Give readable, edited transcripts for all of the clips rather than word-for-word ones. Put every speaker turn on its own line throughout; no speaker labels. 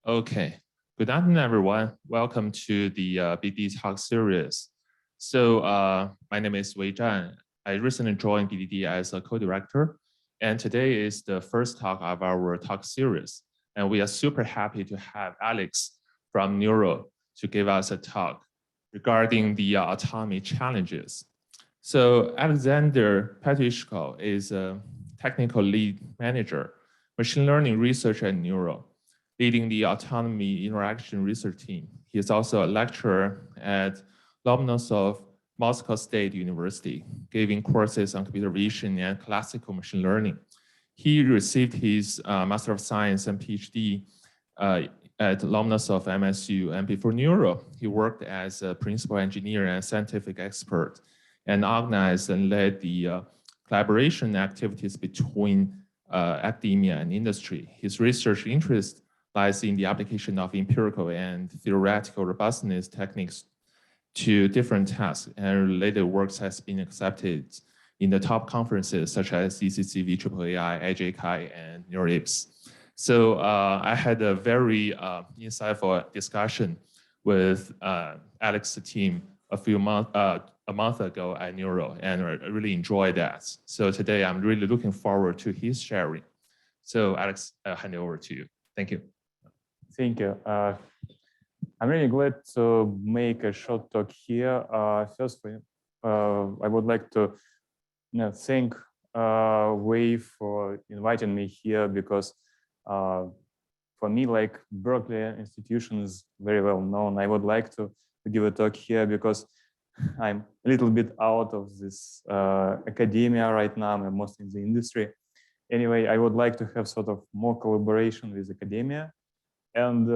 Okay, good afternoon, everyone. Welcome to the BDD Talk series. So my name is Wei Zhan. I recently joined BDD as a co-director, and today is the first talk of our talk series. And we are super happy to have Alex from Nuro to give us a talk regarding the autonomy challenges. So Aleksandr Petiushko is a technical lead manager, machine learning research at Nuro, leading the autonomy interaction research team. He is also a lecturer at Lomonosov Moscow State University, giving courses on computer vision and classical machine learning. He received his Master of Science and PhD at Lomonosov MSU, and before Nuro, he worked as a principal engineer and scientific expert, and organized and led the collaboration activities between academia and industry. His research interest lies in the application of empirical and theoretical robustness techniques to different tasks, and related works has been accepted in the top conferences such as CCC, VAAI, AJCAI, and NeurIPS. So I had a very insightful discussion with Alex's team a month ago at Nuro, and I really enjoyed that. So today I'm really looking forward to his sharing. So Alex, I'll hand it over to you. Thank you.
Thank you. I'm really glad to make a short talk here. Firstly, I would like to thank Wei for inviting me here, because for me, like, Berkeley institution is very well known. I would like to give a talk here because I'm a little bit out of this academia right now. I'm mostly in the industry. Anyway, I would like to have sort of more collaboration with academia. And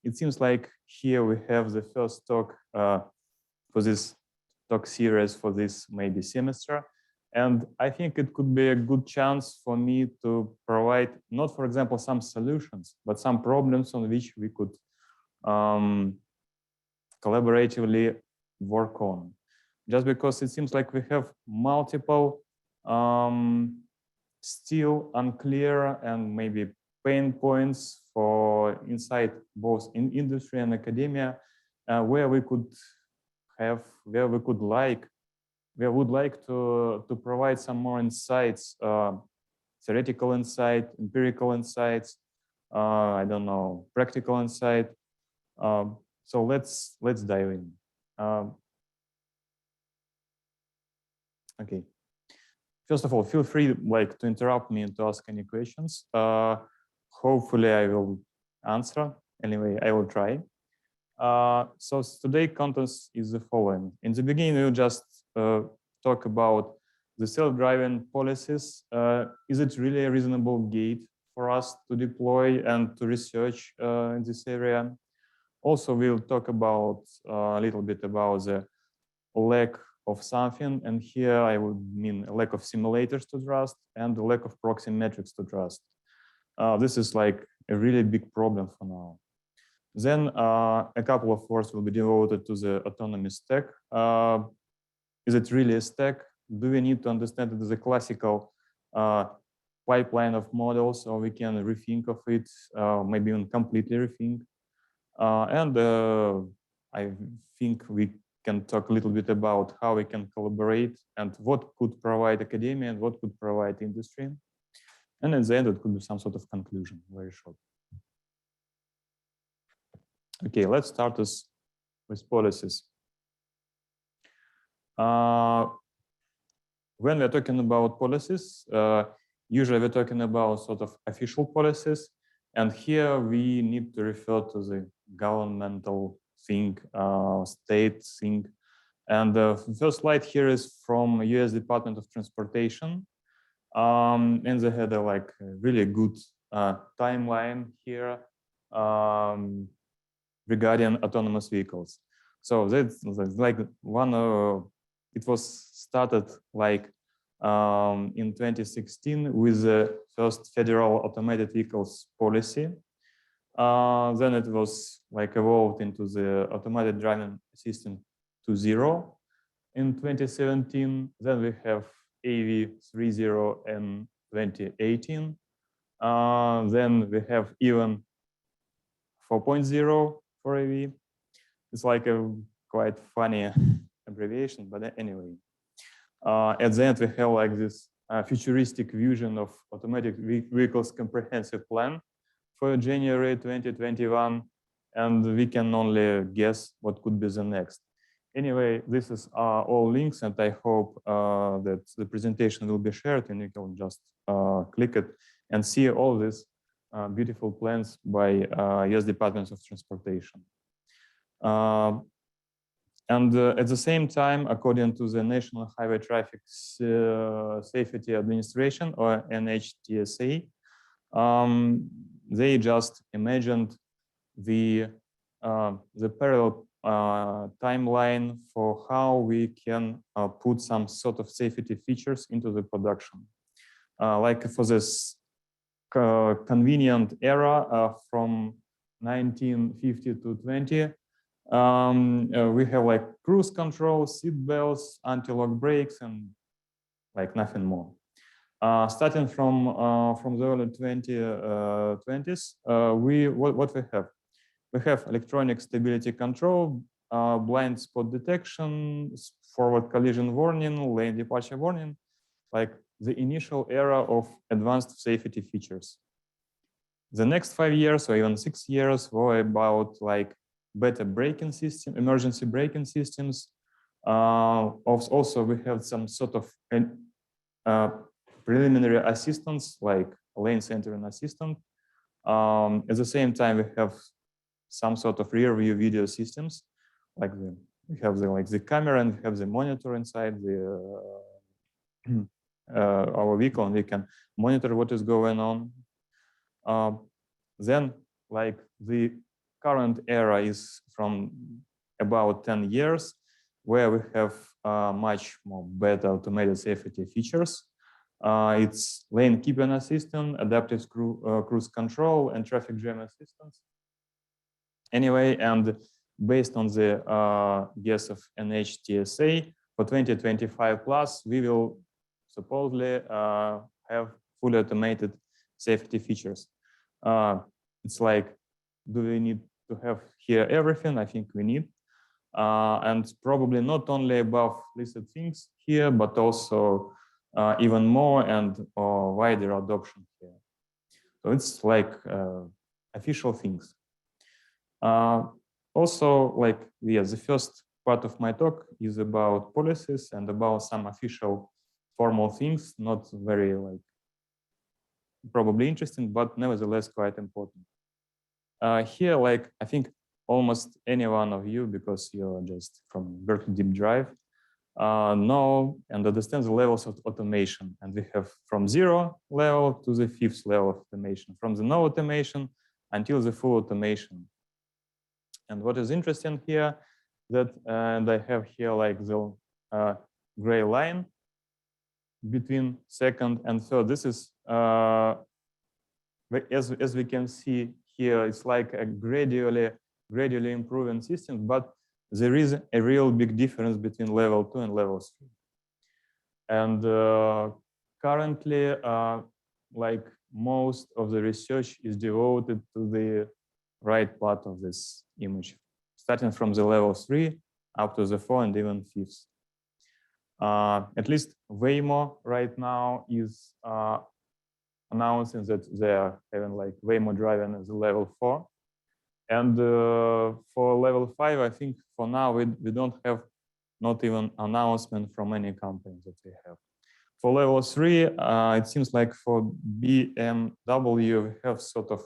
it seems like here we have the first talk for this talk series for this maybe semester. And I think it could be a good chance for me to provide, not, for example, some solutions, but some problems on which we could collaboratively work on. Just because it seems like we have multiple still unclear and maybe pain points for inside both in industry and academia, where we would like to provide some more insights, theoretical insight, empirical insights, I don't know, practical insight. So let's dive in. Okay. First of all, feel free to interrupt me and to ask any questions. Hopefully I will answer. Anyway, I will try. So today's contents is the following. In the beginning, we'll just talk about the self-driving policies. Is it really a reasonable gate for us to deploy and to research in this area? Also, we'll talk about a little bit about the lack of something, and here I would mean a lack of simulators to trust and the lack of proxy metrics to trust. This is like a really big problem for now. Then a couple of words will be devoted to the autonomy stack. Is it really a stack? Do we need to understand it as a classical pipeline of models, or we can rethink of it, maybe even completely rethink? And I think we can talk a little bit about how we can collaborate and what could provide academia and what could provide industry. And at the end, it could be some sort of conclusion, very short. Okay, let's start with policies. When we're talking about policies, usually we're talking about sort of official policies. And here we need to refer to the governmental thing, state thing. And the first slide here is from US Department of Transportation. And they had a really good timeline here regarding autonomous vehicles. So that's like it was started in 2016 with the first federal automated vehicles policy. Then it was evolved into the automated driving system 2.0 in 2017. Then we have AV 3.0 in 2018. Then we have even 4.0 for AV. It's like a quite funny abbreviation, but anyway. At the end, we have like this futuristic vision of automatic vehicles comprehensive plan for January 2021, and we can only guess what could be the next. Anyway, this is all links, and I hope that the presentation will be shared, and you can just click it and see all these beautiful plans by US Departments of Transportation. And at the same time, according to the National Highway Traffic Safety Administration, or NHTSA, they just imagined the parallel timeline for how we can put some sort of safety features into the production. Like for this convenient era from 1950 to 20, we have like cruise control, seat belts, anti-lock brakes, and like nothing more. Starting from the early 2020s, what we have? We have electronic stability control, blind spot detection, forward collision warning, lane departure warning, like the initial era of advanced safety features. The next 5 years or even 6 years were about like better braking system, emergency braking systems. Also, we have some sort of preliminary assistance like lane centering assistant. At the same time, we have some sort of rear view video systems, like we have the camera and we have the monitor inside our vehicle, and we can monitor what is going on. Then, like the current era is from about 10 years, where we have much more better automated safety features. It's lane keeping assistant, adaptive cruise control, and traffic jam assistance. Anyway, and based on the guess of NHTSA, for 2025 plus, we will supposedly have fully automated safety features. It's like, do we need to have here everything? I think we need. And probably not only above listed things here, but also even more and wider adoption here. So it's like official things. Also, like, yeah, the first part of my talk is about policies and about some official formal things, not very like probably interesting, but nevertheless quite important. Here, like, I think almost any one of you, because you're just from Berkeley Deep Drive, know and understand the levels of automation. And we have from 0 level to the 5th level of automation, from the no automation until the full automation. And what is interesting here, that and I have here like the gray line between 2nd and 3rd. This is, as we can see here, it's like a gradually improving system, but there is a real big difference between level 2 and level 3. And currently, like most of the research is devoted to the right part of this image, starting from the level 3 up to the 4 and even 5th. At least Waymo right now is announcing that they are having like Waymo driving as a level 4. And for level 5, I think for now we don't have not even announcement from any company that we have. For level 3, it seems like for BMW, we have sort of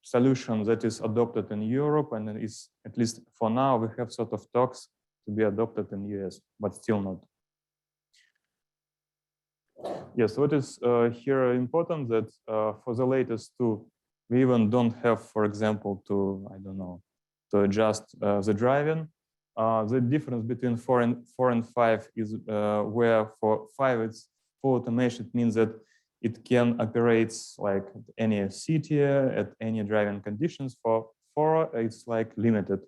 solution that is adopted in Europe, and is, at least for now, we have sort of talks to be adopted in US, but still not. Yes, what is here important that for the latest 2, we even don't have, for example, to, I don't know, to adjust the driving. The difference between 4 and 5 is where for 5 it's full automation. It means that it can operate like at any city, at any driving conditions. For 4, it's like limited.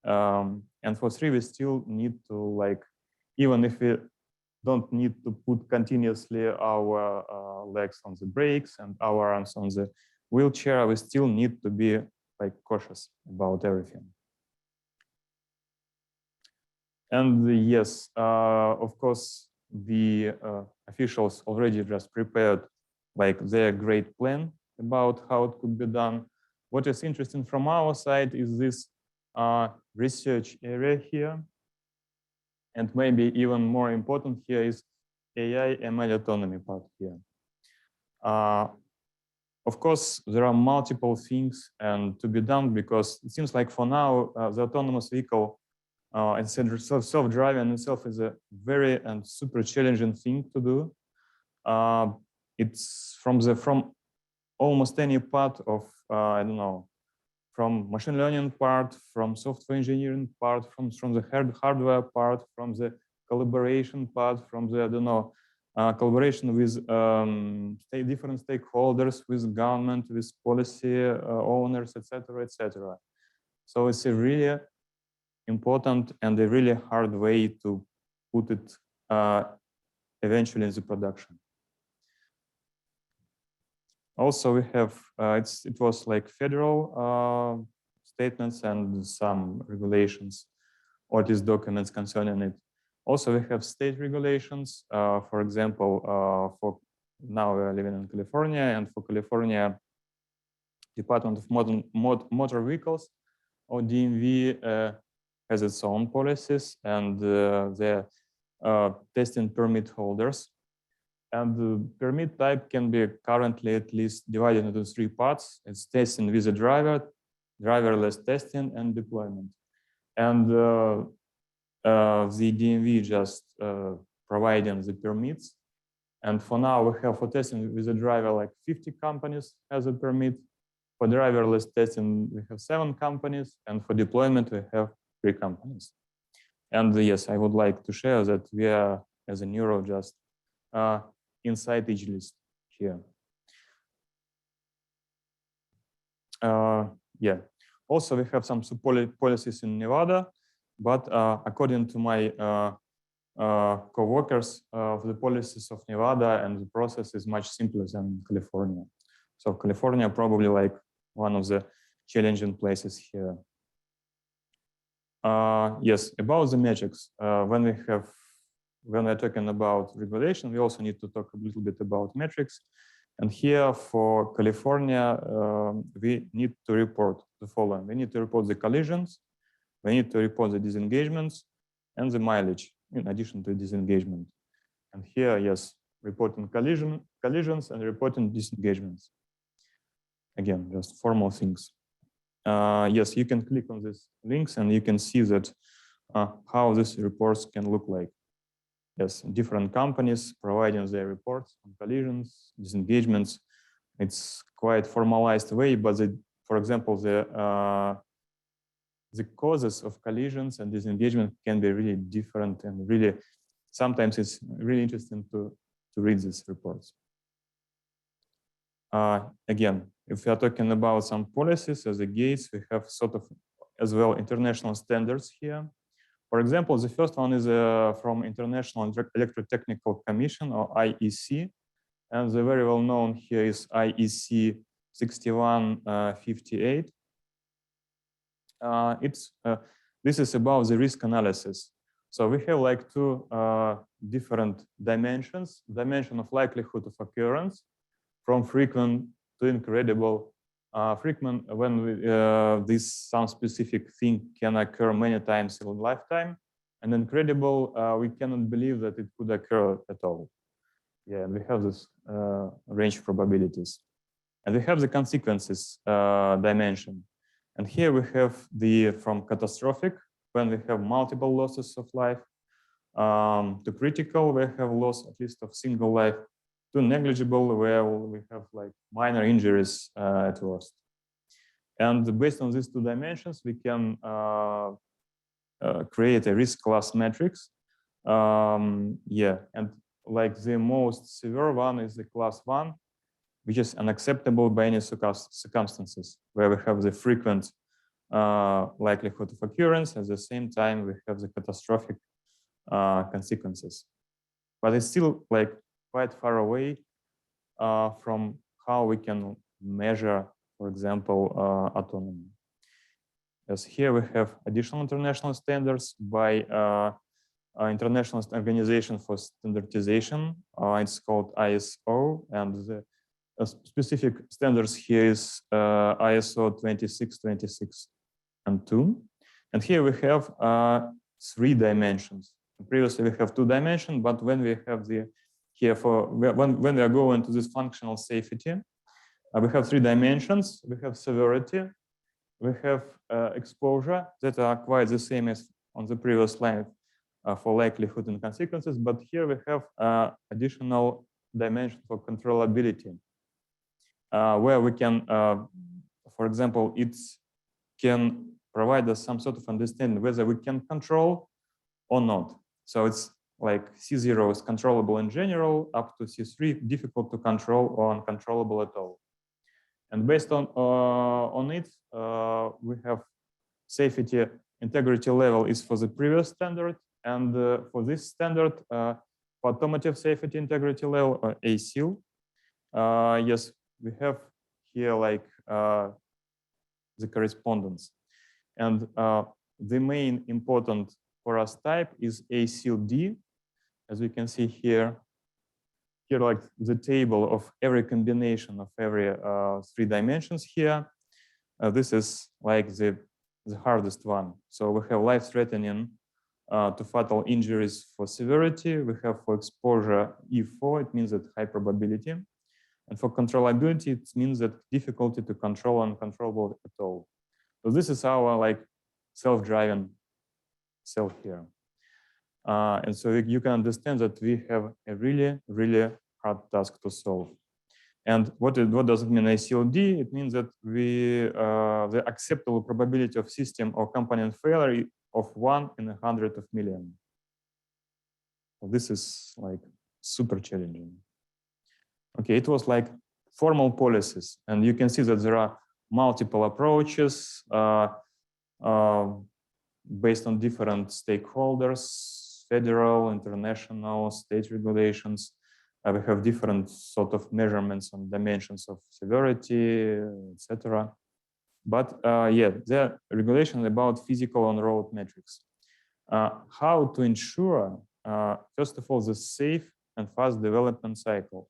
And for 3, we still need to, like, even if we don't need to put continuously our legs on the brakes and our arms on the wheelchair, we still need to be like cautious about everything. And yes, of course, the officials already just prepared like their great plan about how it could be done. What is interesting from our side is this research area here. And maybe even more important here is AI ML autonomy part here. Of course, there are multiple things and to be done, because it seems like for now, the autonomous vehicle and self-driving itself is a very and super challenging thing to do. It's from almost any part of, I don't know, from machine learning part, from software engineering part, from the hardware part, from the collaboration part, from the, I don't know, collaboration with different stakeholders, with government, with policy owners, etc., etc. So it's a really important and a really hard way to put it eventually in the production. Also, we have it was like federal statements and some regulations, or these documents concerning it. Also, we have state regulations. For example, for now we are living in California, and for California, Department of Motor Vehicles, or DMV, has its own policies and their testing permit holders. And the permit type can be currently at least divided into 3 parts. It's testing with a driver, driverless testing, and deployment. And the DMV just providing the permits. And for now, we have for testing with a driver like 50 companies has a permit. For driverless testing, we have 7 companies. And for deployment, we have 3 companies. And yes, I would like to share that we are, as a Nuro, just inside each list here. Yeah. Also, we have some policies in Nevada, but according to my co-workers, the policies of Nevada and the process is much simpler than California. So California probably like one of the challenging places here. Yes, about the metrics. When we're talking about regulation, we also need to talk a little bit about metrics. And here for California, we need to report the following. We need to report the collisions, we need to report the disengagements, and the mileage in addition to disengagement. And here, yes, reporting collisions and reporting disengagements. Again, just formal things. Yes, you can click on these links and you can see that how these reports can look like. Yes, different companies providing their reports on collisions, disengagements. It's quite formalized way, but for example, the causes of collisions and disengagement can be really different, and really sometimes it's really interesting to read these reports. Again, if we are talking about some policies as a gates, we have sort of as well international standards here. For example, the first one is from International Electrotechnical Commission, or IEC, and the very well known here is IEC 6158. This is about the risk analysis. So we have like 2 different dimensions: dimension of likelihood of occurrence, from frequent to incredible. Frequent when some specific thing can occur many times in a lifetime, and incredible, we cannot believe that it could occur at all. Yeah, we have this range of probabilities. And we have the consequences dimension. And here we have from catastrophic, when we have multiple losses of life, to critical, we have loss at least of single life, to negligible, where we have like minor injuries at worst. And based on these 2 dimensions, we can create a risk class matrix. Yeah, and like the most severe one is the class 1, which is unacceptable by any circumstances, where we have the frequent likelihood of occurrence. At the same time, we have the catastrophic consequences. But it's still like quite far away from how we can measure, for example, autonomy. As here we have additional international standards by International Organization for Standardization. It's called ISO, and the specific standards here is ISO 26262. And here we have 3 dimensions. Previously we have 2 dimensions, but when we have the here for when we are going to this functional safety, we have 3 dimensions. We have severity, we have exposure that are quite the same as on the previous slide for likelihood and consequences, but here we have additional dimension for controllability, where we can, for example, it can provide us some sort of understanding whether we can control or not. So it's like C0 is controllable in general, up to C3 difficult to control or uncontrollable at all. And based on it, we have safety integrity level is for the previous standard, and for this standard, for automotive safety integrity level, or ASIL, yes, we have here like the correspondence. And the main important for us type is ASIL-D, as we can see here. Here, like the table of every combination of every 3 dimensions here. This is like the hardest one. So we have life-threatening to fatal injuries for severity. We have for exposure E4, it means that high probability. And for controllability, it means that difficulty to control uncontrollable at all. So this is our like self-driving cell here. And so you can understand that we have a really, really hard task to solve. And what does it mean ASIL-D? It means that the acceptable probability of system or component failure of 1 in 100 of million. So this is like super challenging. Okay, it was like formal policies, and you can see that there are multiple approaches based on different stakeholders, federal, international, state regulations. We have different sort of measurements on dimensions of severity, etc. But yeah, there are regulations about physical on-road metrics. How to ensure, first of all, the safe and fast development cycle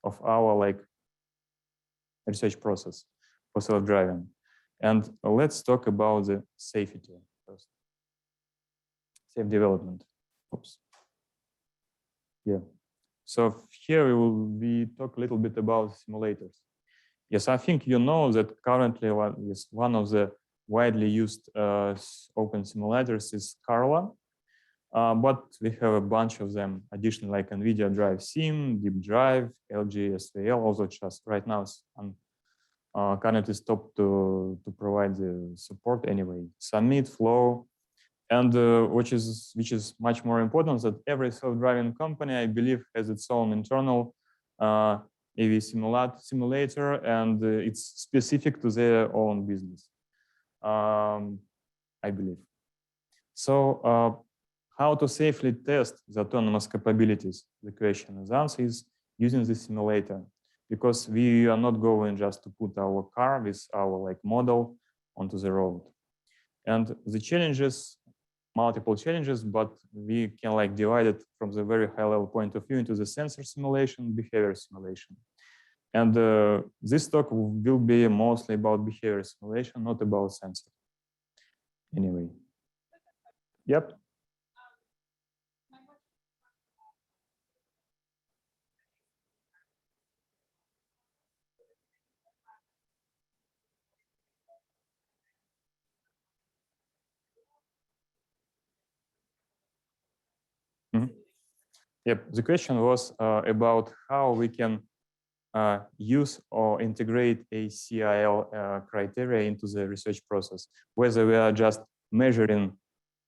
of our like research process for self-driving. And let's talk about the safety first. Safe development. Oops. Yeah. So here we talk a little bit about simulators. Yes, I think you know that currently one of the widely used open simulators is Carla, but we have a bunch of them additionally, like NVIDIA Drive Sim, Deep Drive, LG SVL, also just right now currently stopped to provide the support anyway. Summit, Flow, and which is much more important, that every self-driving company, I believe, has its own internal AV simulator, and it's specific to their own business, I believe. So how to safely test the autonomous capabilities? The question is answered is using the simulator, because we are not going just to put our car with our like model onto the road. And the challenges, multiple challenges, but we can like divide it from the very high level point of view into the sensor simulation, behavior simulation. And this talk will be mostly about behavior simulation, not about sensor. Anyway. Yep. Yep, the question was about how we can use or integrate a CIL criteria into the research process, whether we are just measuring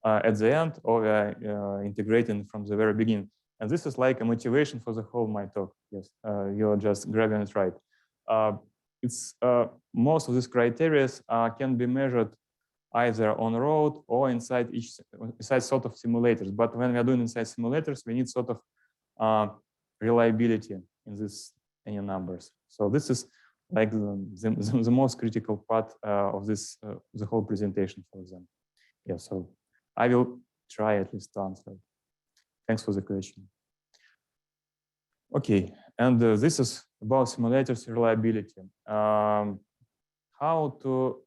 at the end or we are integrating from the very beginning. And this is like a motivation for the whole my talk. Yes, you're just grabbing it right. It's most of these criteria can be measured either on road or inside sort of simulators. But when we are doing inside simulators, we need sort of reliability in this any numbers. So this is like the most critical part of this the whole presentation for them. Yeah, so I will try at least to answer. Thanks for the question. Okay, and this is about simulators reliability. How to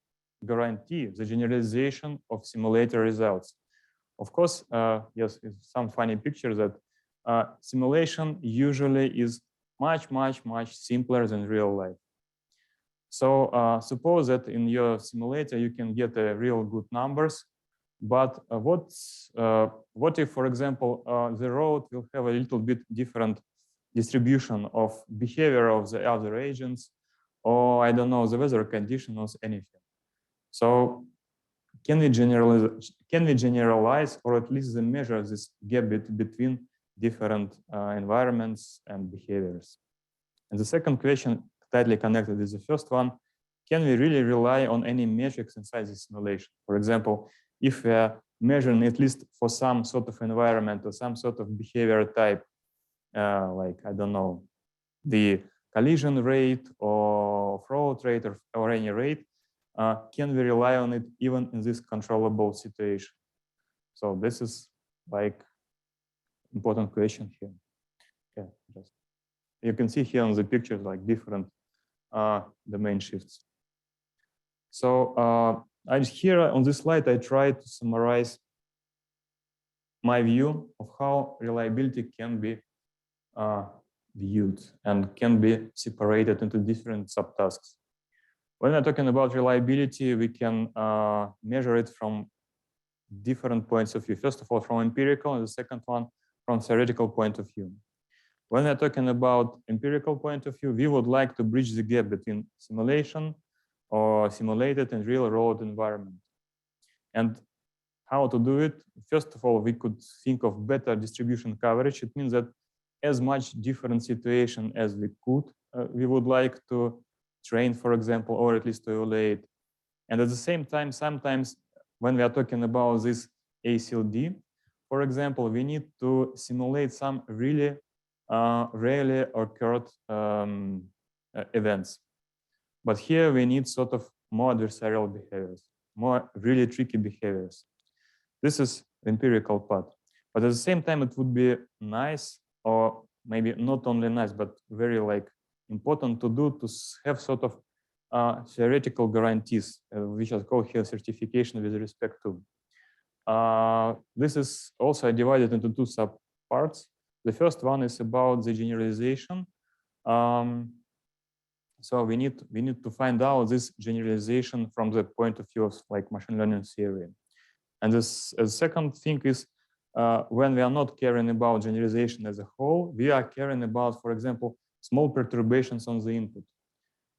guarantee the generalization of simulator results? Of course, yes, it's some funny picture that simulation usually is much simpler than real life. So suppose that in your simulator you can get real good numbers, but what if, for example, the road will have a little bit different distribution of behavior of the other agents, or I don't know, the weather conditions, anything. So can we generalize or at least measure this gap between different environments and behaviors? And the second question, tightly connected with the first one, can we really rely on any metrics inside the simulation? For example, if we are measuring at least for some sort of environment or some sort of behavior type, like, I don't know, the collision rate or off-road rate or any rate, can we rely on it even in this controllable situation? So this is like important question here. Yeah, just you can see here on the pictures like different domain shifts. So here on this slide, I try to summarize my view of how reliability can be viewed and can be separated into different subtasks. When we're talking about reliability, we can measure it from different points of view. First of all, from empirical, and the second one from theoretical point of view. When we're talking about empirical point of view, we would like to bridge the gap between simulation or simulated and real world environment. And how to do it? First of all, we could think of better distribution coverage. It means that as much different situation as we could, we would like to train, for example, or at least to evaluate. And at the same time, sometimes when we are talking about this ACLD, for example, we need to simulate some really rarely occurred events. But here we need sort of more adversarial behaviors, more really tricky behaviors. This is the empirical part. But at the same time, it would be nice, or maybe not only nice, but very like important to do, to have sort of theoretical guarantees, which are called here certification with respect to. This is also divided into two subparts. The first one is about the generalization. So we need to find out this generalization from the point of view of like machine learning theory. And this second thing is when we are not caring about generalization as a whole, we are caring about, for example, small perturbations on the input.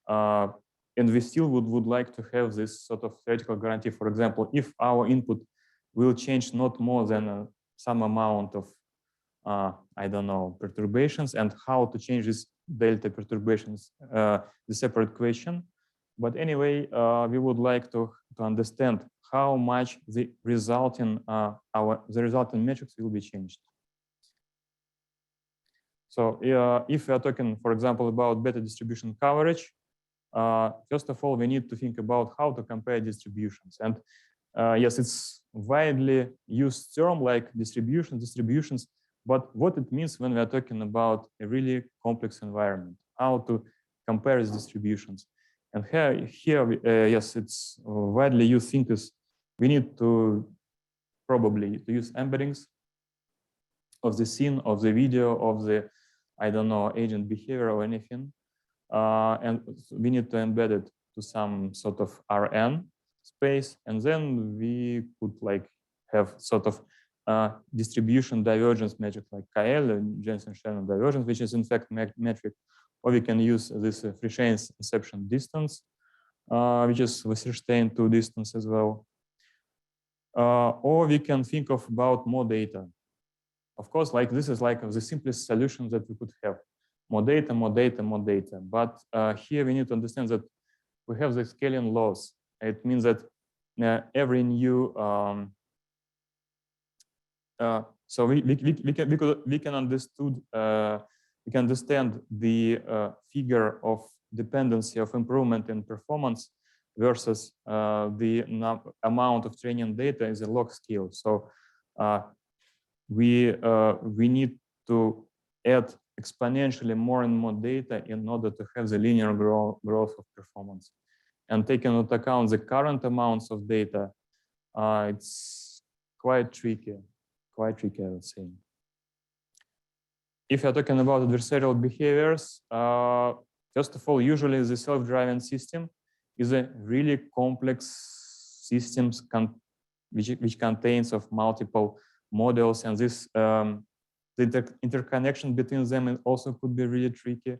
And we still would like to have this sort of theoretical guarantee. For example, if our input will change not more than some amount of, I don't know, perturbations, and how to change this delta perturbations, the separate question. But anyway, we would like to understand how much the resulting metrics will be changed. So if we are talking, for example, about better distribution coverage, first of all, we need to think about how to compare distributions. And yes, it's widely used term like distributions, but what it means when we are talking about a really complex environment, how to compare these distributions. And here yes, it's widely used thing is we need to probably use embeddings of the scene, of the video, of the, I don't know, agent behavior or anything. And we need to embed it to some sort of Rn space. And then we could like have sort of distribution divergence metric like KL, Jensen-Shannon divergence, which is in fact metric. Or we can use this Frischein's inception distance, which is Wasserstein 2 distance as well. Or we can think of about more data. Of course, like this is like the simplest solution that we could have. More data, more data, more data. But here we need to understand that we have the scaling laws. It means that every new so we can understand the figure of dependency of improvement in performance versus the amount of training data is a log scale. So we need to add exponentially more and more data in order to have the linear growth of performance. And taking into account the current amounts of data, it's quite tricky, I would say. If you're talking about adversarial behaviors, first of all, usually the self-driving system is a really complex system which contains of multiple models, and this the interconnection between them also could be really tricky.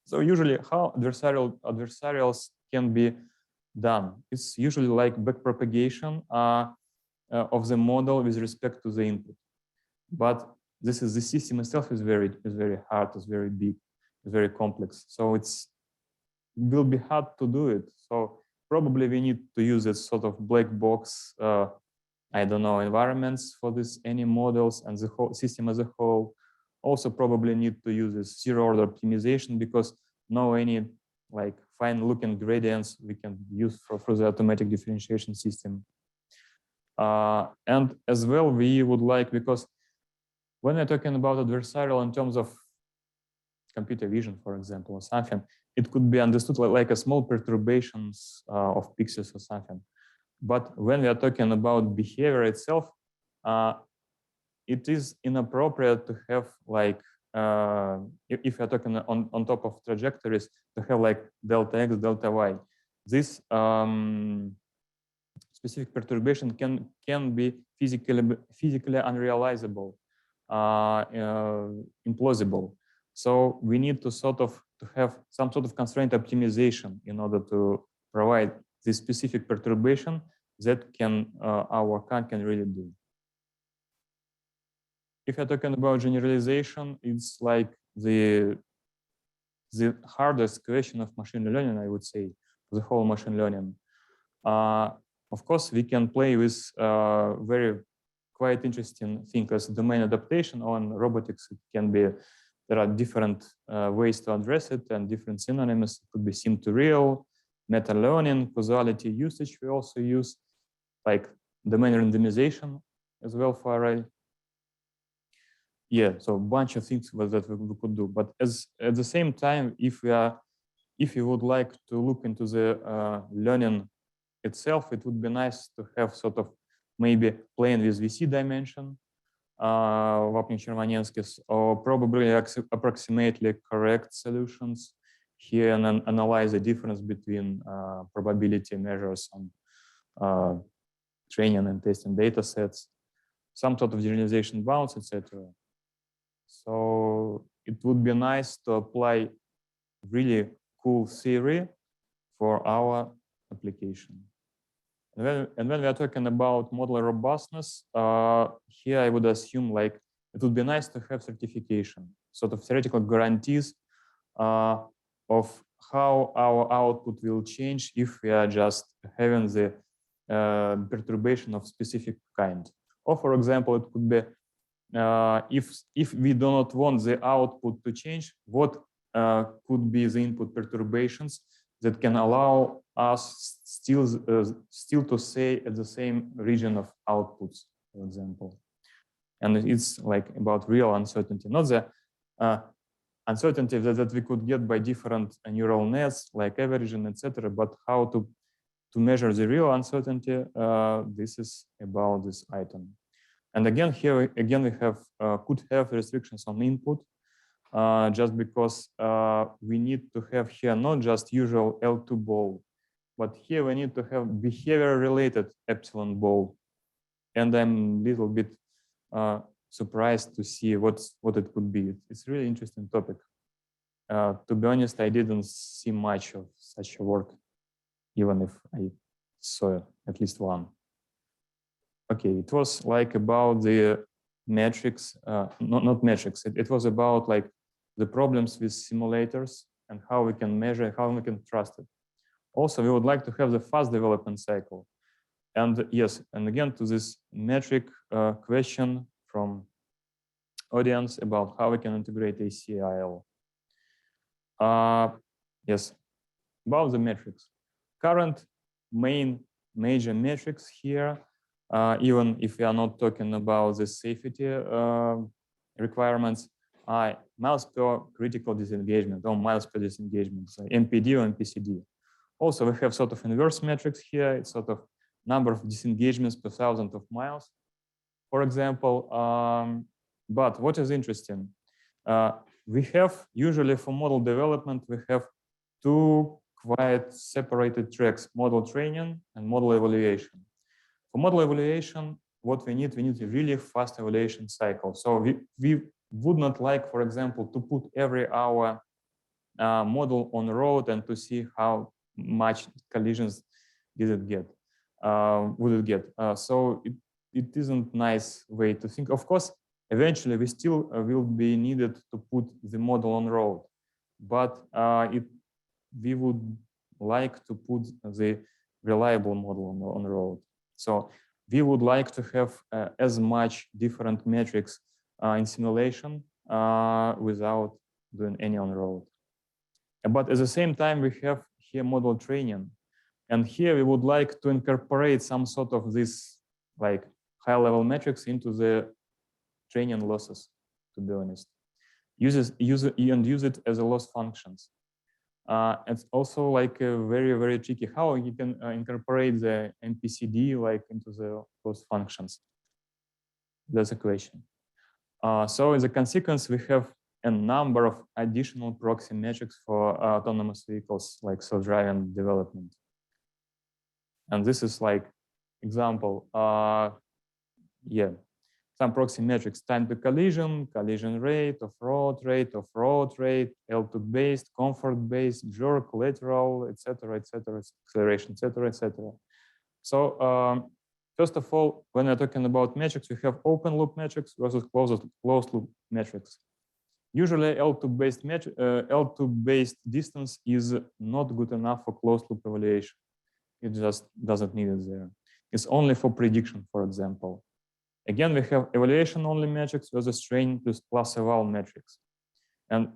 So usually how adversarials can be done, it's usually like backpropagation of the model with respect to the input. But the system itself is very hard, it's very big, it's very complex. So it will be hard to do it. So probably we need to use a sort of black box, I don't know, environments for any models, and the whole system as a whole. Also probably need to use this zero-order optimization, because no any like fine-looking gradients we can use for the automatic differentiation system. And as well, we would like, because when we're talking about adversarial in terms of computer vision, for example, or something, it could be understood like a small perturbations of pixels or something. But when we are talking about behavior itself, it is inappropriate to have like, if you're talking on top of trajectories, to have like delta x, delta y. This specific perturbation can be physically unrealizable, implausible. So we need to have some sort of constraint optimization in order to provide this specific perturbation that our car can really do. If you're talking about generalization, it's like the hardest question of machine learning, I would say, the whole machine learning. Of course, we can play with quite interesting things as domain adaptation. On robotics, it can be, there are different ways to address it and different synonyms. It could be sim to real, meta learning, causality usage. We also use like domain randomization as well for array. Yeah, so a bunch of things that we could do. But at the same time, if you would like to look into the learning itself, it would be nice to have sort of maybe playing with VC dimension, Wapner-Chervanenskis, or probably approximately correct solutions here, and analyze the difference between probability measures on training and testing data sets, some sort of generalization bounds, etc. So it would be nice to apply really cool theory for our application. And when we are talking about model robustness, here I would assume like it would be nice to have certification, sort of theoretical guarantees of how our output will change if we are just having the perturbation of specific kind. Or for example, it could be if we do not want the output to change, what could be the input perturbations that can allow us still to stay at the same region of outputs, for example. And it's like about real uncertainty, not the uncertainty that we could get by different neural nets, like averaging, etc., but how to measure the real uncertainty. This is about this item. And again, here again we have could have restrictions on input, just because we need to have here not just usual L2 ball, but here we need to have behavior-related epsilon ball. And I'm a little bit surprised to see what it could be. It's a really interesting topic. To be honest, I didn't see much of such a work, even if I saw at least one. Okay, it was like about the metrics, not metrics. It was about like the problems with simulators and how we can measure, how we can trust it. Also, we would like to have the fast development cycle. And yes, and again to this metric question from audience about how we can integrate ACIL. Yes, about the metrics. Current major metrics here, even if we are not talking about the safety requirements, are miles per critical disengagement or miles per disengagement, so MPD or MPCD. Also, we have sort of inverse metrics here. It's sort of number of disengagements per thousand of miles, for example. But what is interesting, we have usually for model development, we have two quite separated tracks, model training and model evaluation. For model evaluation, what we need a really fast evaluation cycle. So we would not like, for example, to put every hour model on the road and to see how much collisions did it get, would it get. So it isn't nice way to think. Of course, eventually we still will be needed to put the model on road, but we would like to put the reliable model on the road. So we would like to have as much different metrics in simulation without doing any on the road. But at the same time, we have here model training. And here we would like to incorporate some sort of this like high-level metrics into the training losses, to be honest. Use it as a loss functions. It's also like very, very tricky how you can incorporate the MPCD like into the loss functions. That's a question. So as a consequence, we have a number of additional proxy metrics for autonomous vehicles like self-driving development. And this is like example, yeah, some proxy metrics: time to collision, collision rate, off-road rate, L2 based, comfort based, jerk, lateral, etc., acceleration, etc. So first of all, when we're talking about metrics, we have open loop metrics versus closed loop metrics. Usually L2 based distance is not good enough for closed loop evaluation. It just doesn't need it there. It's only for prediction, for example. Again, we have evaluation only metrics versus train plus eval metrics. And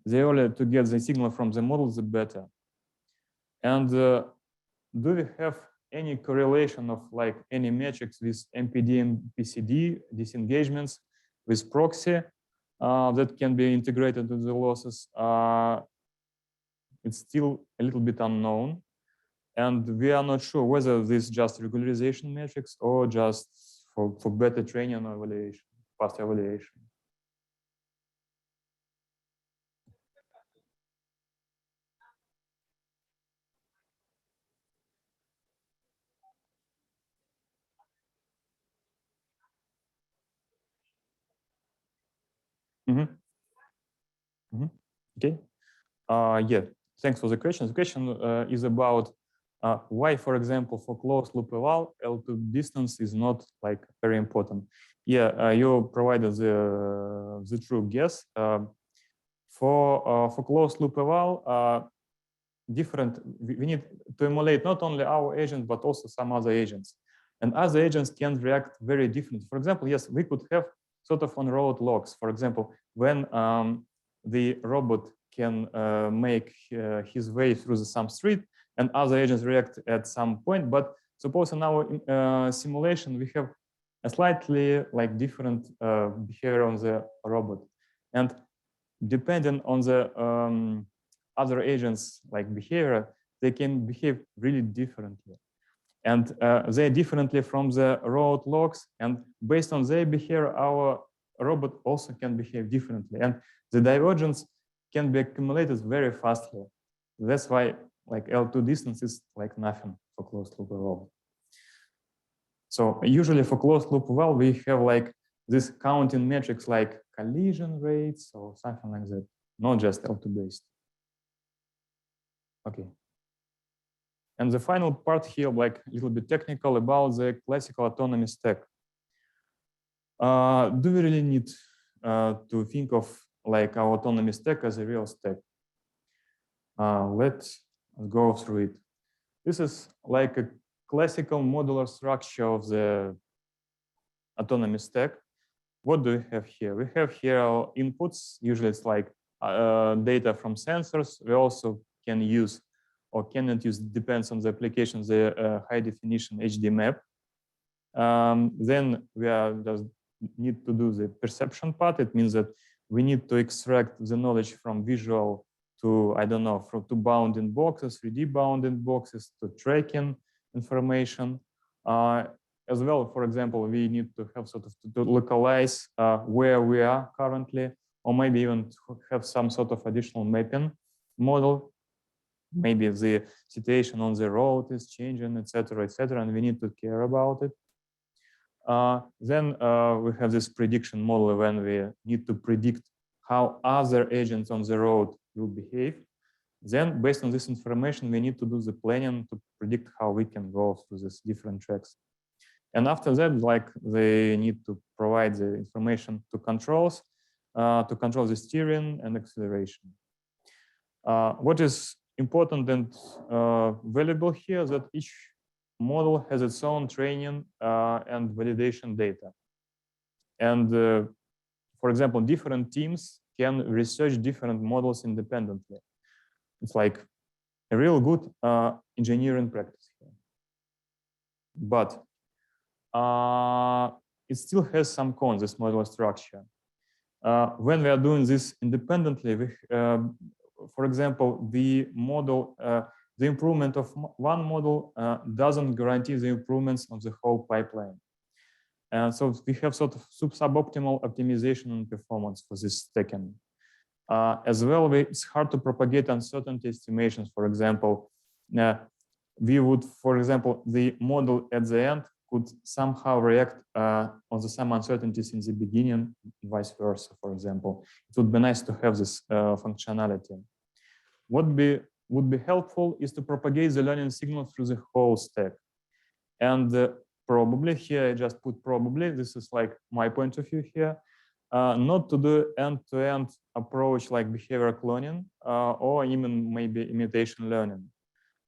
the earlier to get the signal from the model, the better. And do we have any correlation of like any metrics with MPD and PCD disengagements with proxy that can be integrated with the losses? It's still a little bit unknown. And we are not sure whether this is just regularization metrics or just for better training or evaluation, fast evaluation. Okay. Yeah. Thanks for the question. The question is about why, for example, for closed loop eval, L2 distance is not like very important. Yeah, you provided the true guess. For closed loop eval, we need to emulate not only our agent but also some other agents, and other agents can react very differently. For example, yes, we could have sort of on-road logs. For example, when the robot can make his way through some street, and other agents react at some point. But suppose in our simulation we have a slightly like different behavior on the robot, and depending on the other agents like behavior, they can behave really differently, and they differently from the road logs. And based on their behavior, our robot also can behave differently, and the divergence can be accumulated very fastly. That's why like L2 distance is like nothing for closed loop eval. So usually for closed loop eval, we have like this counting metrics like collision rates or something like that, not just L2 based. Okay. And the final part here, like a little bit technical about the classical autonomy stack. Do we really need to think of like our autonomy stack as a real stack? Let's go through it. This is like a classical modular structure of the autonomy stack. What do we have here? We have here our inputs. Usually it's like data from sensors. We also can use or cannot use, depends on the application, the high definition HD map. Then we are just need to do the perception part. It means that we need to extract the knowledge from visual to, I don't know, to bounding boxes, 3D bounding boxes, to tracking information. As well, for example, we need to have sort of to localize where we are currently, or maybe even to have some sort of additional mapping model. Maybe the situation on the road is changing, etc., and we need to care about it. Then we have this prediction model when we need to predict how other agents on the road will behave. Then, based on this information, we need to do the planning to predict how we can go through these different tracks. And after that, like, they need to provide the information to controls to control the steering and acceleration. What is important and valuable here is that each model has its own training and validation data. And for example, different teams can research different models independently. It's like a real good engineering practice here. But it still has some cons, this model structure. When we are doing this independently, we, for example, the model, the improvement of one model doesn't guarantee the improvements of the whole pipeline. And so we have sort of suboptimal optimization and performance for this stacking. As well, it's hard to propagate uncertainty estimations. For example, we would, for example, the model at the end could somehow react on the some uncertainties in the beginning, vice versa, for example. It would be nice to have this functionality. What would be helpful is to propagate the learning signal through the whole stack. And probably, here I just put probably, this is like my point of view here, not to do end-to-end approach like behavior cloning or even maybe imitation learning.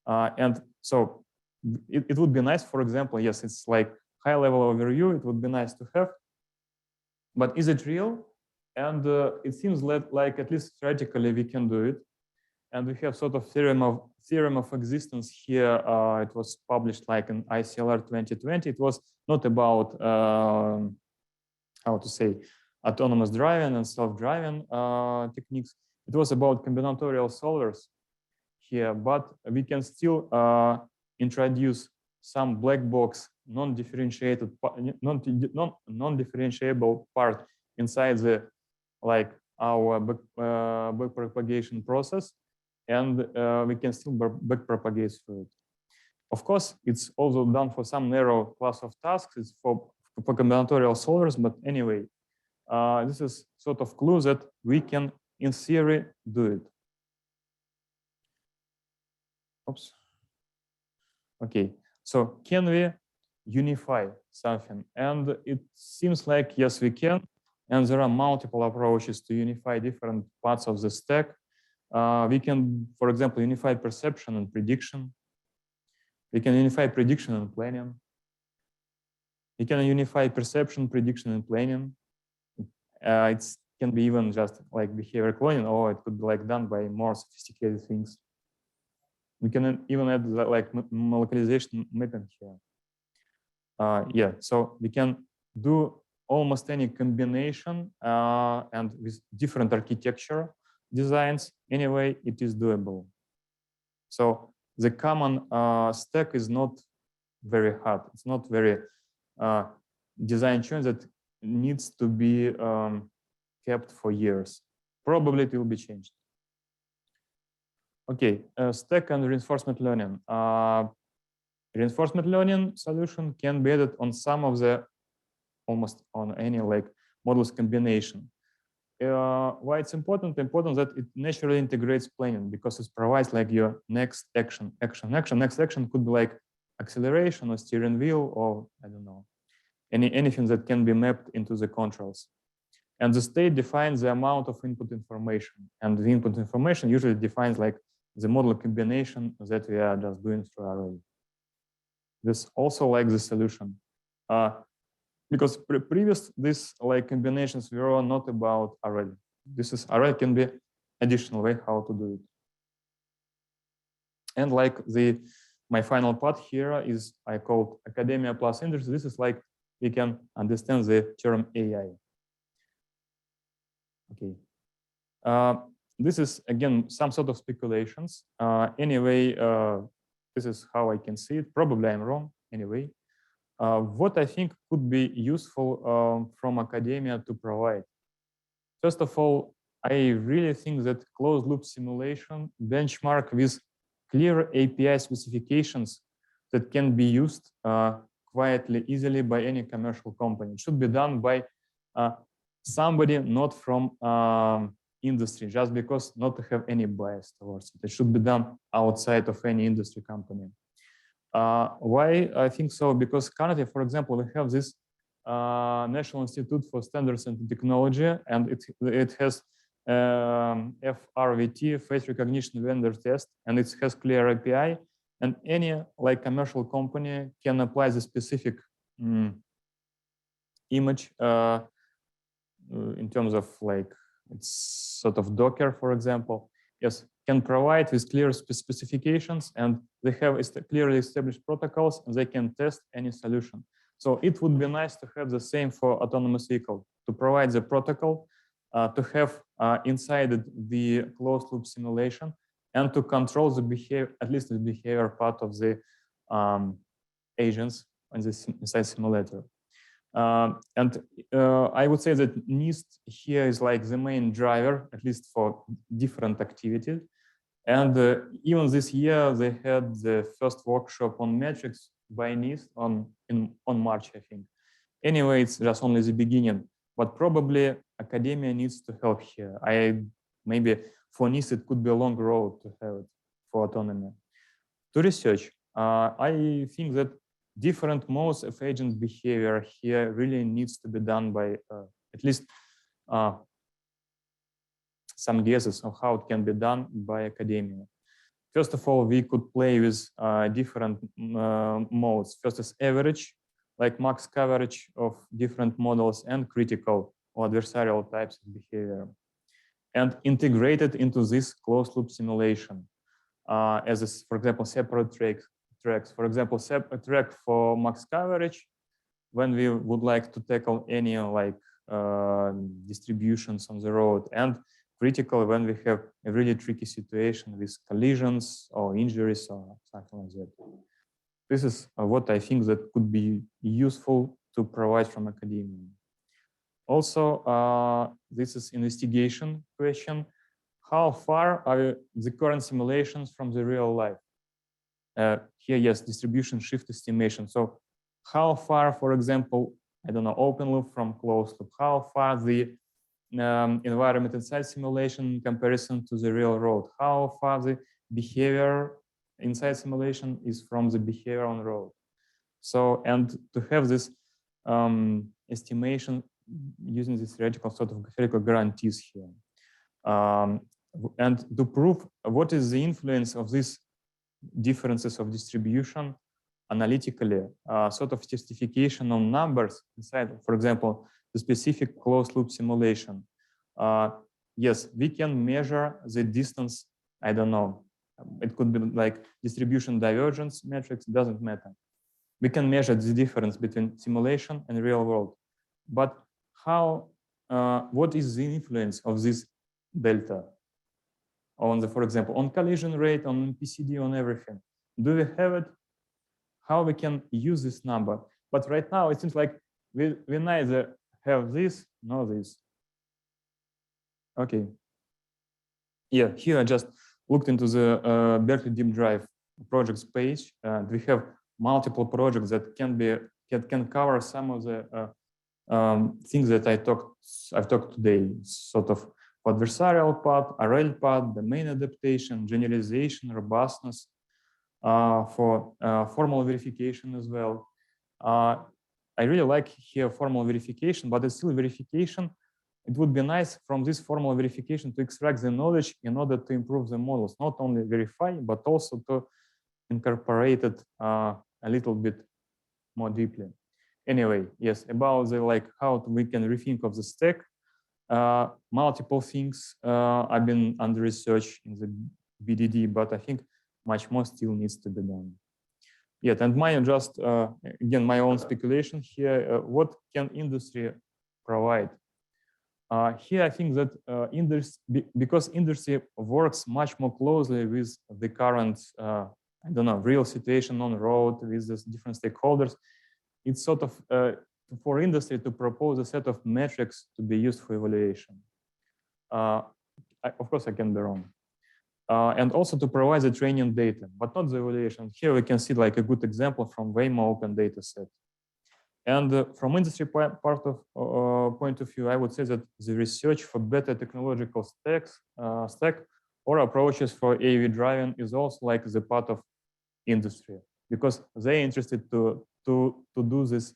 And so it would be nice, for example, yes, it's like high-level overview, it would be nice to have, but is it real? And it seems like at least theoretically we can do it. And we have sort of theorem of existence here. It was published like in ICLR 2020. It was not about, how to say, autonomous driving and self-driving techniques. It was about combinatorial solvers here, but we can still introduce some black box non-differentiated, non-differentiable part inside the like our back propagation process, and we can still back propagate through it. Of course, it's also done for some narrow class of tasks. It's for combinatorial solvers, but anyway, this is sort of clue that we can, in theory, do it. Oops. Okay, so can we unify something? And it seems like, yes, we can. And there are multiple approaches to unify different parts of the stack. We can, for example, unify perception and prediction. We can unify prediction and planning. We can unify perception, prediction, and planning. It can be even just like behavior cloning, or it could be like done by more sophisticated things. We can even add like localization mapping here. Yeah, so we can do almost any combination and with different architecture designs. Anyway, it is doable. So the common stack is not very hard. It's not very design choice that needs to be kept for years. Probably it will be changed. Okay, stack and reinforcement learning. Reinforcement learning solution can be added on some of the, almost on any like models combination. Why it's important? Important that it naturally integrates planning because it provides like your next action. Next action could be like acceleration or steering wheel or I don't know, anything that can be mapped into the controls. And the state defines the amount of input information, and the input information usually defines like the model combination that we are just doing through array. This also like the solution. Because previous these like combinations were not about array. This is array can be additional way how to do it. And like my final part here is I called academia plus industry. This is like we can understand the term AI. Okay. This is again some sort of speculations. Anyway, this is how I can see it. Probably I'm wrong. Anyway, what I think could be useful from academia to provide. First of all, I really think that closed loop simulation benchmark with clear API specifications that can be used quietly, easily by any commercial company. It should be done by somebody not from industry, just because not to have any bias towards it. It should be done outside of any industry company. Why I think so? Because currently, for example, we have this National Institute for Standards and Technology, and it has FRVT, face recognition vendor test, and it has clear API, and any like commercial company can apply the specific image in terms of like it's sort of Docker, for example. Yes, can provide with clear specifications, and they have clearly established protocols, and they can test any solution. So it would be nice to have the same for autonomous vehicle, to provide the protocol, to have inside the closed loop simulation, and to control the behavior, at least the behavior part of the agents on the inside simulator. And I would say that NIST here is like the main driver, at least for different activities. And even this year, they had the first workshop on metrics by NIST on March, I think. Anyway, it's just only the beginning, but probably academia needs to help here. Maybe for NIST, it could be a long road to have it for autonomy. To research, I think that different modes of agent behavior here really needs to be done by at least some guesses of how it can be done by academia. First of all, we could play with different modes. First is average, like max coverage of different models, and critical or adversarial types of behavior, and integrate it into this closed loop simulation as, for example, separate tracks. For example, a track for max coverage when we would like to tackle any like distributions on the road, and critical when we have a really tricky situation with collisions or injuries or something like that. This is what I think that could be useful to provide from academia. Also, this is investigation question. How far are the current simulations from the real life? Here, yes, distribution shift estimation. So how far, for example, I don't know, open loop from closed loop, how far the environment inside simulation in comparison to the real road, how far the behavior inside simulation is from the behavior on road. So, and to have this estimation using this theoretical sort of theoretical guarantees here. And to prove what is the influence of these differences of distribution analytically, sort of justification on numbers inside, for example, the specific closed loop simulation. Yes, we can measure the distance, I don't know, it could be like distribution divergence metrics, doesn't matter. We can measure the difference between simulation and real world. But how, what is the influence of this delta on the, for example, on collision rate, on PCD, on everything? Do we have it? How we can use this number? But right now it seems like we neither have this nor this. Okay. Yeah, here I just looked into the Berkeley Deep Drive projects page, and we have multiple projects that can cover some of the things that I've talked today, sort of adversarial part, RL part, domain adaptation, generalization, robustness, for formal verification as well. I really like here formal verification, but it's still verification. It would be nice from this formal verification to extract the knowledge in order to improve the models, not only verify, but also to incorporate it a little bit more deeply. Anyway, yes, about the like how we can rethink of the stack. Multiple things have been under research in the BDD, but I think much more still needs to be done. Yet, and my just again my own speculation here. What can industry provide? Here, I think that because industry works much more closely with the current, I don't know, real situation on the road with the different stakeholders. It's sort of for industry to propose a set of metrics to be used for evaluation. Of course, I can be wrong. And also to provide the training data, but not the evaluation. Here we can see like a good example from Waymo open data set. And from industry point of view, I would say that the research for better technological stack or approaches for AV driving is also like the part of industry, because they're interested to do this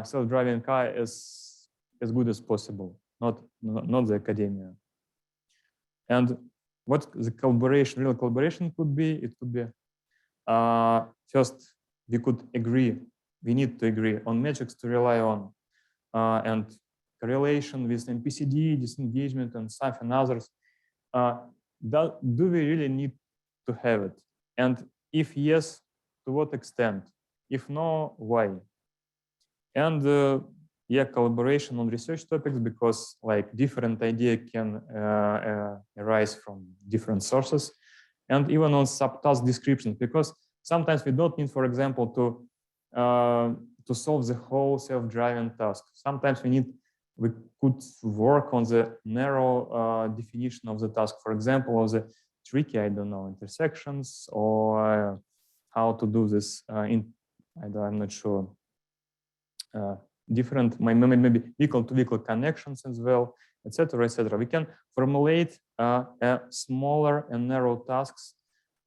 self-driving car as good as possible, not the academia. And what the real collaboration could be? It could be first we need to agree on metrics to rely on, and correlation with MPCD, disengagement, and something others. Do we really need to have it? And if yes, to what extent? If no, why? And yeah, collaboration on research topics, because like different idea can arise from different sources, and even on subtask descriptions, because sometimes we don't need, for example, to solve the whole self-driving task. Sometimes we could work on the narrow definition of the task, for example, of the tricky, I don't know, intersections, or how to do this I'm not sure, different, maybe vehicle-to-vehicle connections as well, etc., etc. We can formulate smaller and narrow tasks.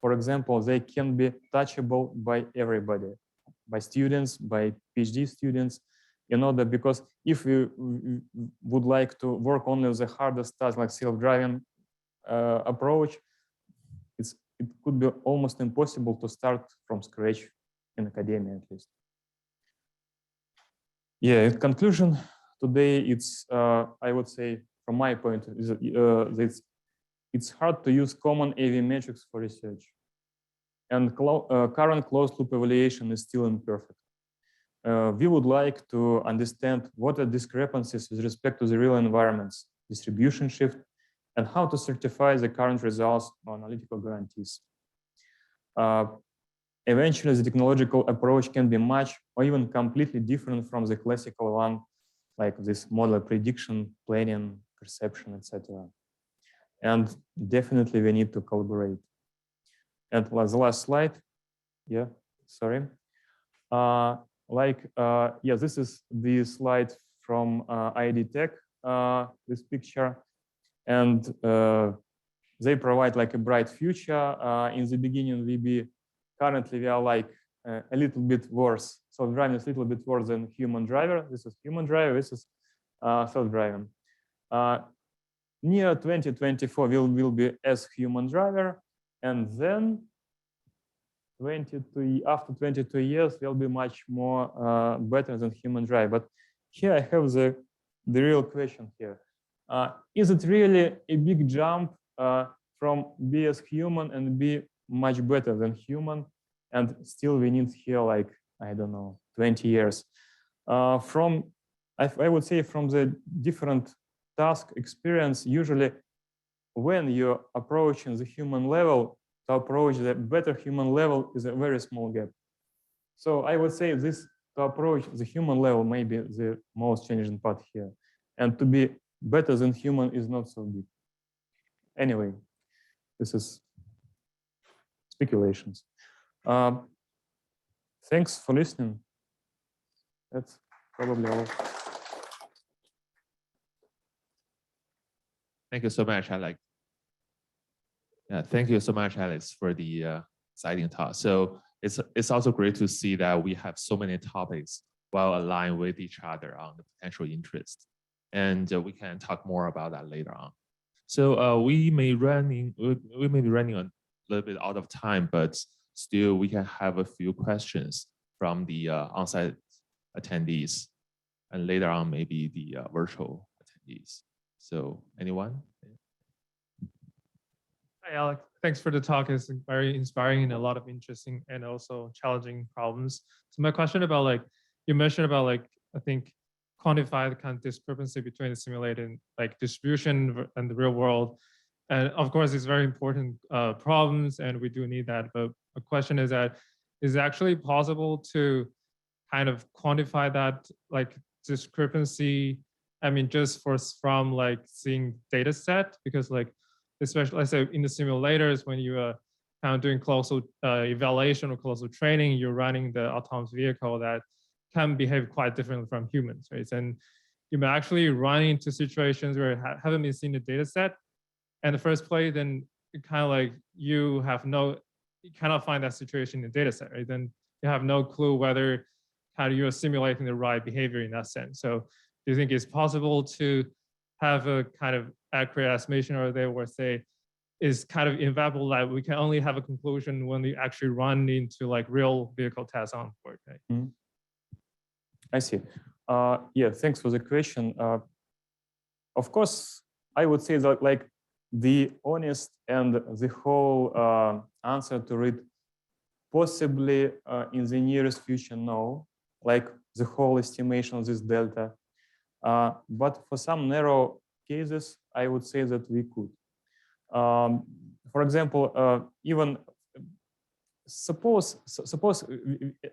For example, they can be touchable by everybody, by students, by PhD students, in order, because if we would like to work only with the hardest task like self-driving approach, it could be almost impossible to start from scratch in academia, at least. Yeah, in conclusion, today it's, I would say, from my point, it's hard to use common AV metrics for research. And current closed-loop evaluation is still imperfect. We would like to understand what are discrepancies with respect to the real environments, distribution shift, and how to certify the current results or analytical guarantees. Eventually, the technological approach can be much or even completely different from the classical one, like this model prediction, planning, perception, etc. And definitely we need to collaborate. And the last slide, yeah, sorry. Yeah, this is the slide from ID Tech, this picture. And they provide like a bright future. In the beginning, currently we are like a little bit worse. Self-driving is a little bit worse than human driver. This is human driver, this is self-driving. Near 2024 will be as human driver, and then after 22 years will be much more better than human driver. But here I have the real question here. Is it really a big jump from be as human and be much better than human? And still we need here like, I don't know, 20 years. I would say from the different task experience, usually when you're approaching the human level, to approach the better human level is a very small gap. So I would say this, to approach the human level may be the most challenging part here. And to be better than human is not so big. Anyway, this is speculations. Thanks for listening. That's probably all.
Thank you so much, Alex. Yeah, thank you so much, Alex, for the exciting talk. So it's also great to see that we have so many topics well aligned with each other on the potential interest, and we can talk more about that later on. So we may be running a little bit out of time, but still we can have a few questions from the on-site attendees, and later on maybe the virtual attendees. So anyone?
Hi, Alex. thanks for the talk. It's very inspiring and a lot of interesting and also challenging problems. So my question about like, you mentioned about like, I think quantify the kind of discrepancy between the simulated like distribution and the real world. And of course, it's very important problems and we do need that. But the question is that, is it actually possible to kind of quantify that like discrepancy? I mean, just from like seeing data set, because like, especially let's say in the simulators, when you kind of doing closed evaluation or closed training, you're running the autonomous vehicle that can behave quite differently from humans, right? And you may actually run into situations where you haven't been seeing the data set in the first place, then kind of like you cannot find that situation in the data set, right? Then you have no clue whether how you're simulating the right behavior in that sense. So do you think it's possible to have a kind of accurate estimation, or they will say is kind of inevitable that we can only have a conclusion when we actually run into like real vehicle tests on board, right?
Mm-hmm. I see. Yeah, thanks for the question. Of course, I would say that like the honest and the whole answer to it, possibly in the nearest future, no, like the whole estimation of this delta. But for some narrow cases, I would say that we could. For example, even suppose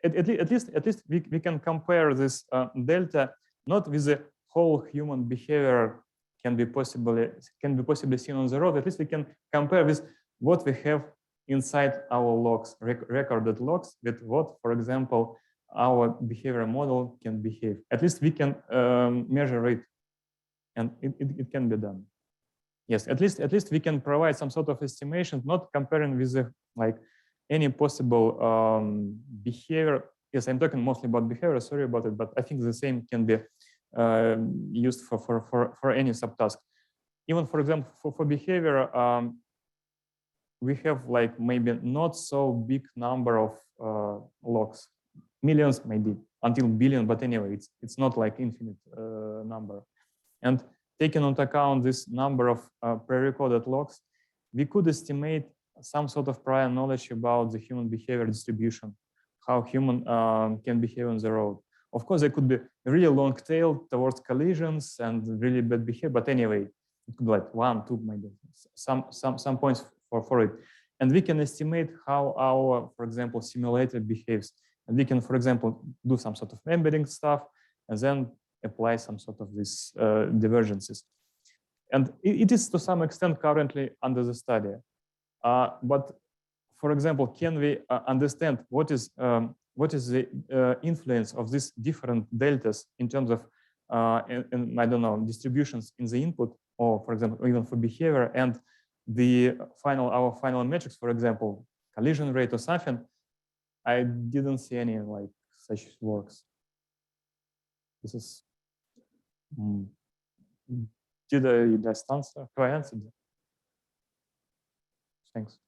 at least we can compare this delta not with the whole human behavior can be possibly seen on the road. At least we can compare with what we have inside our logs, recorded logs, with what, for example, our behavior model can behave. At least we can measure it, and it can be done. Yes, at least we can provide some sort of estimation, not comparing with the, like any possible behavior. Yes, I'm talking mostly about behavior. Sorry about it, but I think the same can be used for any subtask. Even for example, for behavior, we have like maybe not so big number of logs, millions maybe until billion, but anyway, it's not like infinite number. And taking into account this number of pre-recorded logs, we could estimate some sort of prior knowledge about the human behavior distribution, how human can behave on the road. Of course, there could be a really long tail towards collisions and really bad behavior, but anyway, it could be like 1, 2, maybe some points for it. And we can estimate how our, for example, simulator behaves. And we can, for example, do some sort of embedding stuff and then apply some sort of these divergences. And it is to some extent currently under the study. But for example, can we understand what is the influence of these different deltas in terms of, I don't know, distributions in the input, or for example, even for behavior, and our final metrics, for example, collision rate or something? I didn't see any like such works. This is. Did I just answer? Have I answered? Thanks.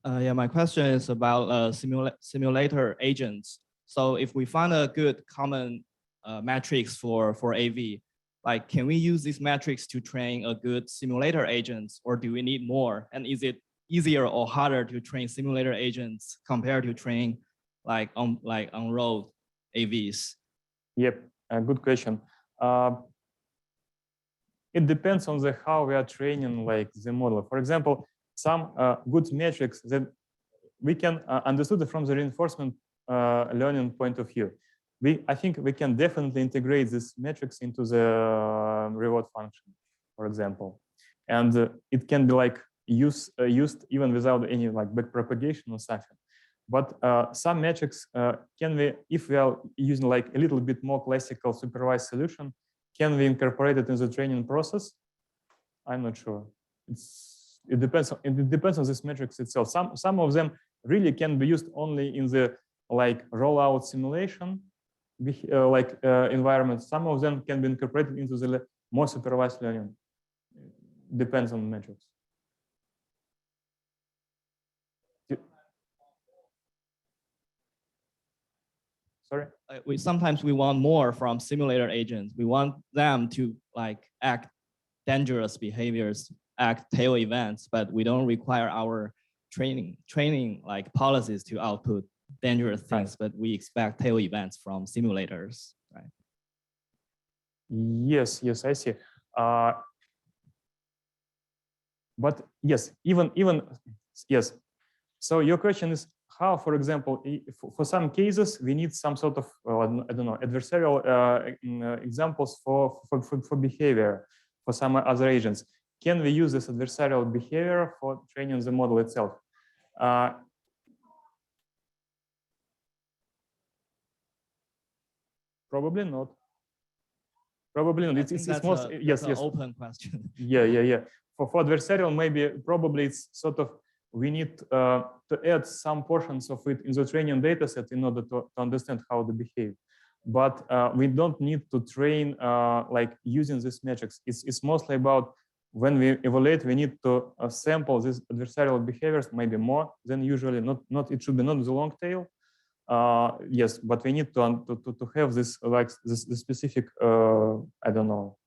Yeah, my question is about simulator agents. So if we find a good common metrics for AV, like can we use these metrics to train a good simulator agents, or do we need more? And is it easier or harder to train simulator agents compared to train like on road AVs? Yep,
good question. It depends on how we are training like the model. For example, some good metrics that we can understood from the reinforcement learning point of view. I think we can definitely integrate these metrics into the reward function, for example, and it can be like used even without any like backpropagation or something. But some metrics can we, if we are using like a little bit more classical supervised solution, can we incorporate it in the training process? I'm not sure. It depends on this metrics itself. Some of them really can be used only in the like rollout simulation environment. Some of them can be incorporated into the more supervised learning. Depends on the metrics. Sorry.
Sometimes we want more from simulator agents. We want them to like act dangerous behaviors, act tail events, but we don't require our training like policies to output dangerous things, but we expect tail events from simulators, right?
Yes, I see. But yes, even yes. So your question is how, for example, for some cases we need some sort of I don't know, adversarial examples for behavior for some other agents. Can we use this adversarial behavior for training the model itself? Probably not. Probably not. It's most yes.
Open question.
Yeah. For adversarial, maybe probably it's sort of we need to add some portions of it in the training data set in order to understand how they behave. But we don't need to train like using these metrics. It's mostly about when we evaluate, we need to sample these adversarial behaviors, maybe more than usually. Not it should be not the long tail. Yes, but we need to have this like this specific I don't know,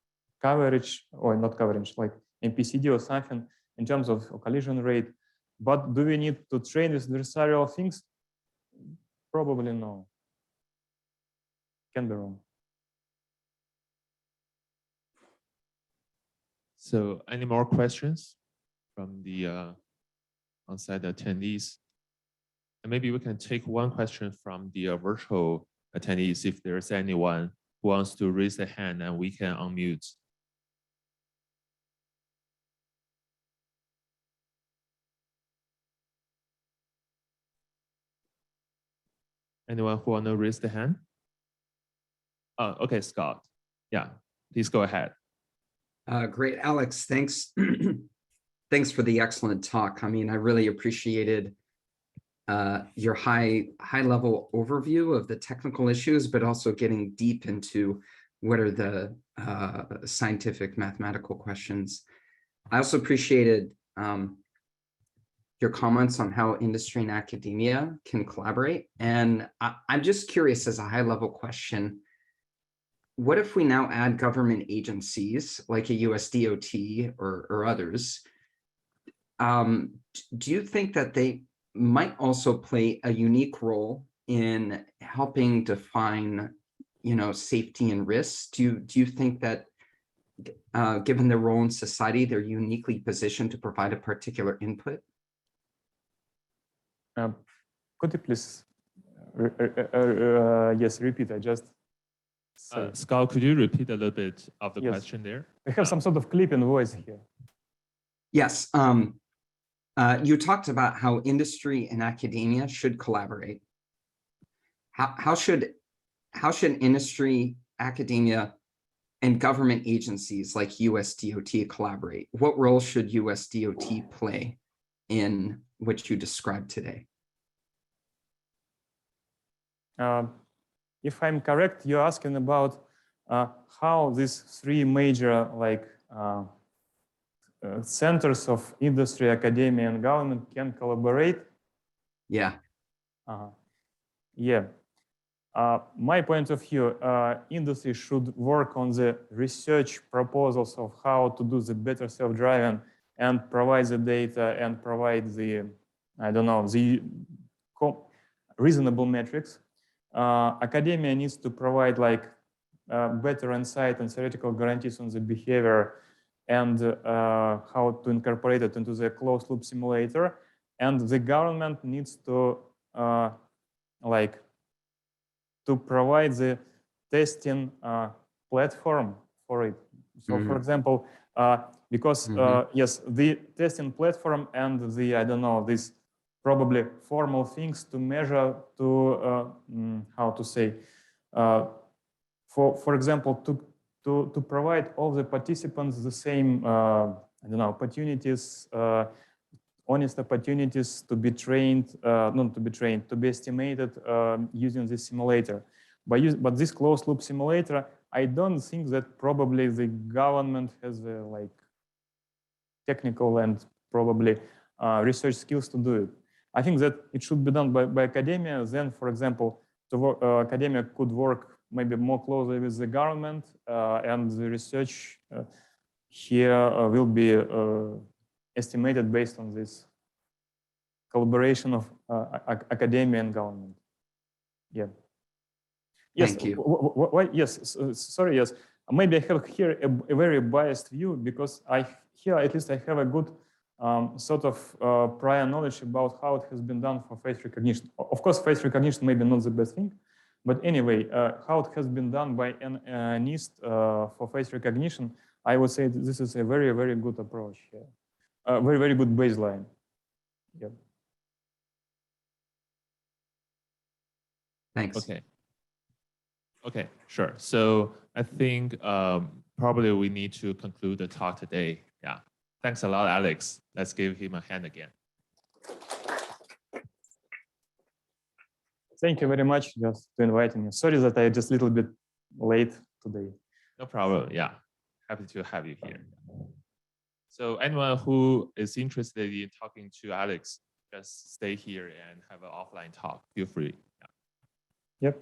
coverage or not coverage, like MPCD or something in terms of collision rate. But do we need to train these adversarial things? Probably no. Can be wrong.
So any more questions from the on-site attendees? And maybe we can take one question from the virtual attendees if there's anyone who wants to raise a hand and we can unmute. Anyone who want to raise the hand? Oh, okay, Scott. Yeah, please go ahead.
Great, Alex, thanks. Thanks for the excellent talk. I mean, I really appreciated your high level overview of the technical issues, but also getting deep into what are the scientific mathematical questions. I also appreciated your comments on how industry and academia can collaborate. And I'm just curious, as a high level question, what if we now add government agencies like a US DOT or others? Do you think that they might also play a unique role in helping define, safety and risks? Do you think that given their role in society, they're uniquely positioned to provide a particular input?
Could you please, yes, repeat? I just.
Scott, could you repeat a little bit of the question there?
We have some sort of clip in voice here.
Yes. You talked about how industry and academia should collaborate. How should industry, academia, and government agencies like US DOT collaborate? What role should US DOT play in what you described today?
If I'm correct, you're asking about how these three major centers of industry, academia, and government can collaborate.
Yeah.
Yeah. My point of view, industry should work on the research proposals of how to do the better self-driving and provide the data and provide the, I don't know, the reasonable metrics. Academia needs to provide better insight and theoretical guarantees on the behavior and how to incorporate it into the closed loop simulator. And the government needs to provide the testing platform for it. So for example, because yes, the testing platform and the, I don't know, this probably formal things to measure to, how to say, for example, to provide all the participants the same, I don't know, opportunities, honest opportunities to be trained, not to be trained, to be estimated using this simulator. But this closed loop simulator, I don't think that probably the government has the technical and probably research skills to do it. I think that it should be done by academia. Then, for example, academia could work maybe more closely with the government, and the research here will be estimated based on this collaboration of academia and government. Yeah. Yes.
Thank you.
Yes. Sorry. Yes. Maybe I have here a very biased view because here at least I have a good sort of prior knowledge about how it has been done for face recognition. Of course, face recognition maybe not the best thing, but anyway, how it has been done by an NIST for face recognition, I would say this is a very, very good approach here. Very, very good baseline. Yeah.
Thanks.
Okay, sure. So I think probably we need to conclude the talk today. Yeah. Thanks a lot, Alex. Let's give him a hand again.
Thank you very much just to inviting me. Sorry that I just a little bit late today.
No problem. Yeah. Happy to have you here. So anyone who is interested in talking to Alex, just stay here and have an offline talk. Feel free. Yeah.
Yep.